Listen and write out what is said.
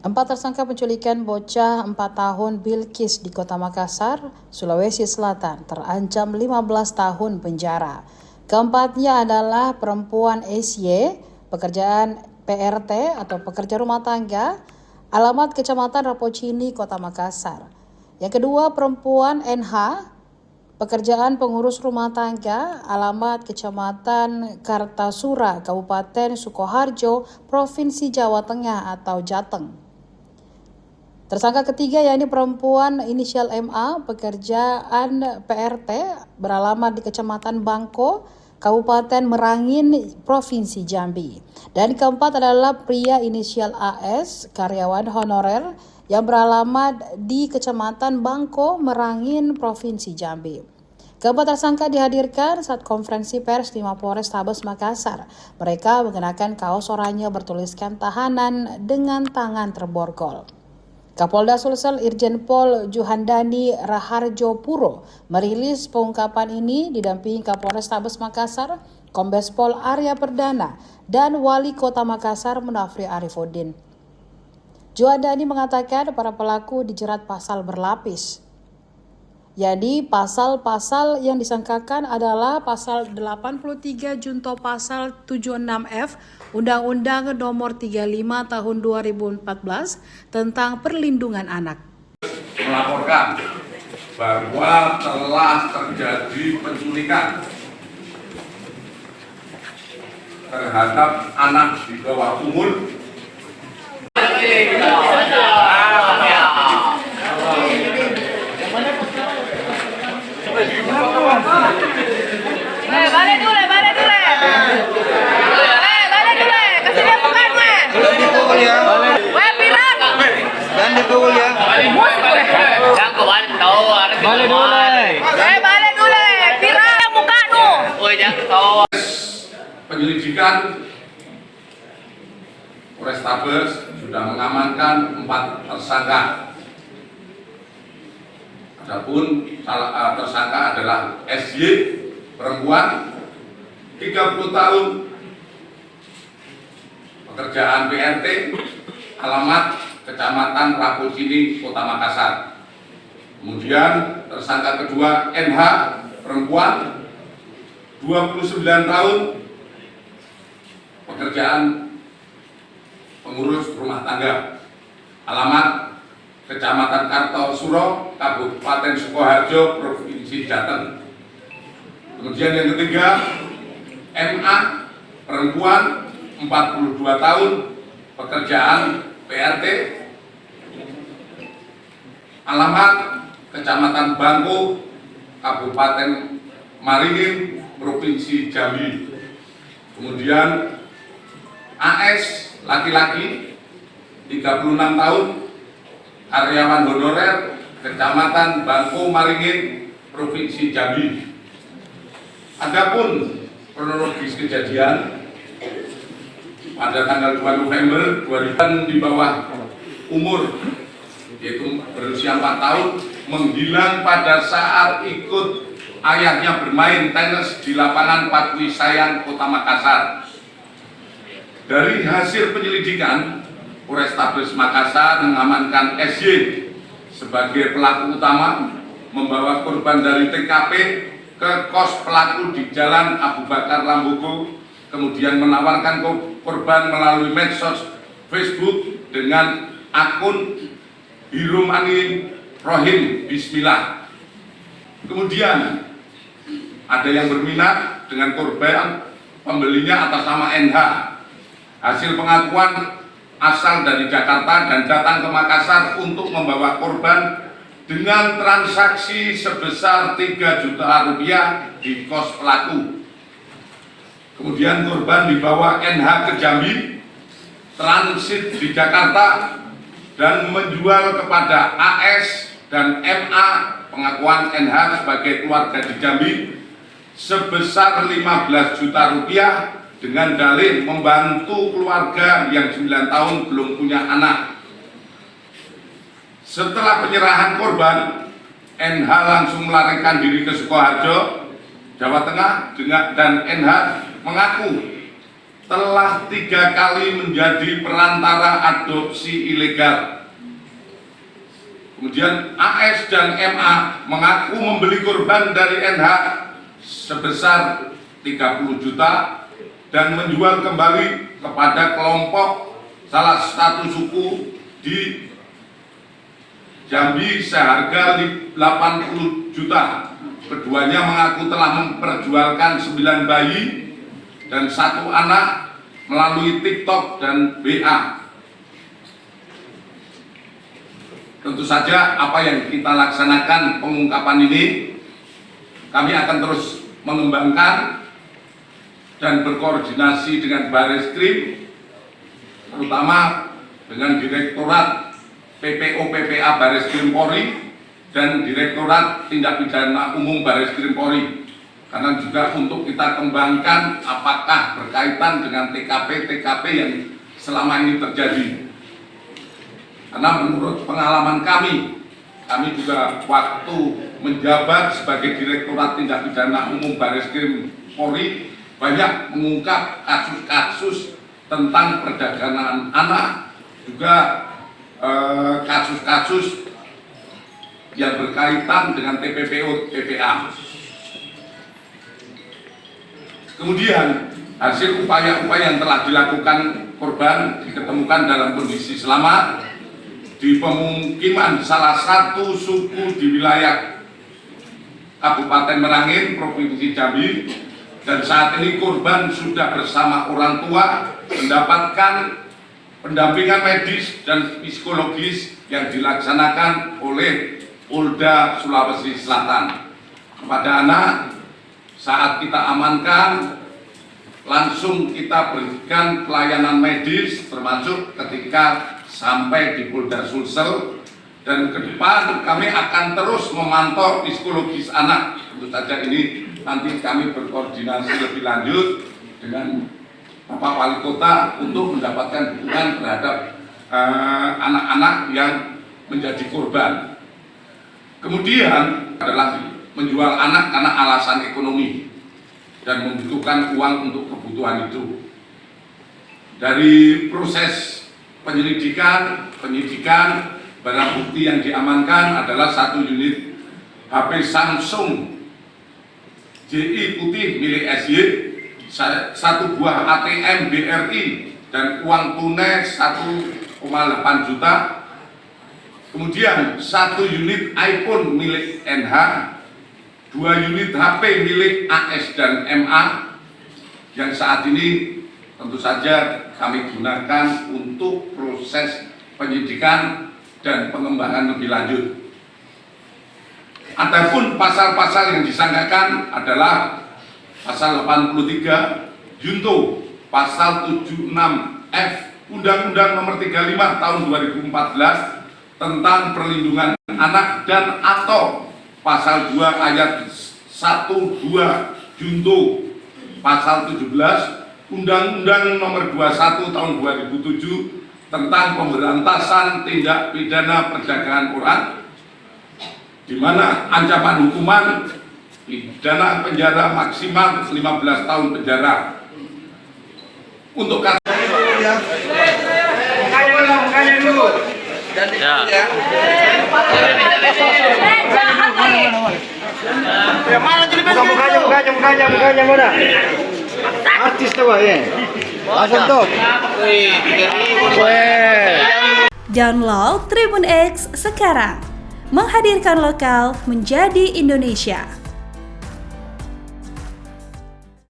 Empat tersangka penculikan bocah 4 tahun Bilqis di Kota Makassar, Sulawesi Selatan terancam 15 tahun penjara. Keempatnya adalah perempuan SY, pekerjaan PRT atau pekerja rumah tangga, alamat Kecamatan Rapocini, Kota Makassar. Yang kedua perempuan NH, pekerjaan pengurus rumah tangga, alamat Kecamatan Kartasura, Kabupaten Sukoharjo, Provinsi Jawa Tengah atau Jateng. Tersangka ketiga yakni perempuan inisial MA, pekerjaan PRT, beralamat di Kecamatan Bangko, Kabupaten Merangin, Provinsi Jambi. Dan keempat adalah pria inisial AS, karyawan honorer, yang beralamat di Kecamatan Bangko, Merangin, Provinsi Jambi. Keempat tersangka dihadirkan saat konferensi pers di Mapores Tabes Makassar. Mereka mengenakan kaos oranye bertuliskan tahanan dengan tangan terborgol. Kapolda Sulsel Irjen Pol Juhandani Raharjo Puro merilis pengungkapan ini didampingi Kapolres Tabes Makassar, Kombes Pol Arya Perdana, dan Wali Kota Makassar Munafri Arifuddin. Juhandani mengatakan para pelaku dijerat pasal berlapis. Jadi pasal-pasal yang disangkakan adalah pasal 83 junto pasal 76F Undang-Undang Nomor 35 Tahun 2014 tentang Perlindungan Anak. Melaporkan bahwa telah terjadi penculikan terhadap anak di bawah umur. Balik dulu. Kasih dia bukannya. Belum dipukul ya. Piran. Jangan dipukul ya. Jangan kau balik tahu. Balik dulu. Balik dulu. Piran muka nu. Oh jangan tahu. Penyelidikan Polres Tabes sudah mengamankan 4 tersangka. Adapun tersangka adalah SY, perempuan 30 tahun, pekerjaan PRT, alamat Kecamatan Rapocini, Kota Makassar. Kemudian tersangka kedua NH, perempuan 29 tahun, pekerjaan pengurus rumah tangga, alamat Kecamatan Kartasura, Kabupaten Sukoharjo, Provinsi Jateng. Kemudian yang ketiga MA, perempuan 42 tahun, pekerjaan PRT, alamat Kecamatan Bangko, Kabupaten Maringin, Provinsi Jambi. Kemudian AS, laki-laki 36 tahun, karyawan honorer, Kecamatan Bangko Maringin, Provinsi Jambi. Adapun kronologis kejadian pada tanggal 2 November 2000 di bawah umur yaitu berusia 4 tahun menghilang pada saat ikut ayahnya bermain tenis di lapangan Patwi Sayang, Kota Makassar. Dari hasil penyelidikan, Polres Tabes Makassar mengamankan SY sebagai pelaku utama, membawa korban dari TKP ke kos pelaku di Jalan Abu Bakar Lambogo, kemudian menawarkan korban melalui medsos Facebook dengan akun Hirumani Rohim Bismillah. Kemudian ada yang berminat dengan korban, pembelinya atas nama NH. Hasil pengakuan asal dari Jakarta dan datang ke Makassar untuk membawa korban dengan transaksi sebesar 3 juta rupiah di kos pelaku. Kemudian korban dibawa NH ke Jambi, transit di Jakarta, dan menjual kepada AS dan MA, pengakuan NH sebagai keluarga di Jambi, sebesar 15 juta rupiah dengan dalih membantu keluarga yang 9 tahun belum punya anak. Setelah penyerahan korban, NH langsung melarikan diri ke Sukoharjo, Jawa Tengah, dan NH mengaku telah 3 kali menjadi perantara adopsi ilegal. Kemudian AS dan MA mengaku membeli korban dari NH sebesar 30 juta dan menjual kembali kepada kelompok salah satu suku di Jambi seharga 80 juta. Keduanya mengaku telah memperjualkan 9 bayi dan 1 anak melalui TikTok dan WA. Tentu saja apa yang kita laksanakan pengungkapan ini, kami akan terus mengembangkan dan berkoordinasi dengan Bareskrim, terutama dengan Direktorat PPO PPA Bareskrim Polri dan Direktorat Tindak Pidana Umum Bareskrim Polri, karena juga untuk kita kembangkan apakah berkaitan dengan TKP yang selama ini terjadi. Karena menurut pengalaman kami juga waktu menjabat sebagai Direktorat Tindak Pidana Umum Bareskrim Polri banyak mengungkap kasus-kasus tentang perdagangan anak, juga kasus-kasus yang berkaitan dengan TPPO TPA. Kemudian hasil upaya-upaya yang telah dilakukan korban diketemukan dalam kondisi selamat di pemukiman salah satu suku di wilayah Kabupaten Merangin, Provinsi Jambi, dan saat ini korban sudah bersama orang tua mendapatkan pendampingan medis dan psikologis yang dilaksanakan oleh Polda Sulawesi Selatan. Kepada anak, saat kita amankan, langsung kita berikan pelayanan medis, termasuk ketika sampai di Polda Sulsel, dan ke depan kami akan terus memantau psikologis anak. Tentu saja ini nanti kami berkoordinasi lebih lanjut dengan Bapak Wali Kota untuk mendapatkan dukungan terhadap anak-anak yang menjadi korban. Kemudian adalah menjual anak karena alasan ekonomi dan membutuhkan uang untuk kebutuhan itu. Dari proses penyidikan, barang bukti yang diamankan adalah 1 unit HP Samsung JI putih milik SY, 1 buah ATM BRI, dan uang tunai 1,8 juta. Kemudian 1 unit iPhone milik NH, 2 unit HP milik AS dan MA, yang saat ini tentu saja kami gunakan untuk proses penyidikan dan pengembangan lebih lanjut. Adapun pasal-pasal yang disangkakan adalah pasal 83 Junto, pasal 76F Undang-Undang Nomor 35 Tahun 2014 tentang perlindungan anak, dan atau pasal 2 ayat 1-2 Junto, pasal 17 Undang-Undang Nomor 21 Tahun 2007 tentang pemberantasan tindak pidana perdagangan orang, di mana ancaman hukuman pidana penjara maksimal 15 tahun penjara. Untuk kasus mukanya mana? Artis tuh ya. Langsung tuh. Download Tribun X sekarang. Menghadirkan lokal menjadi Indonesia.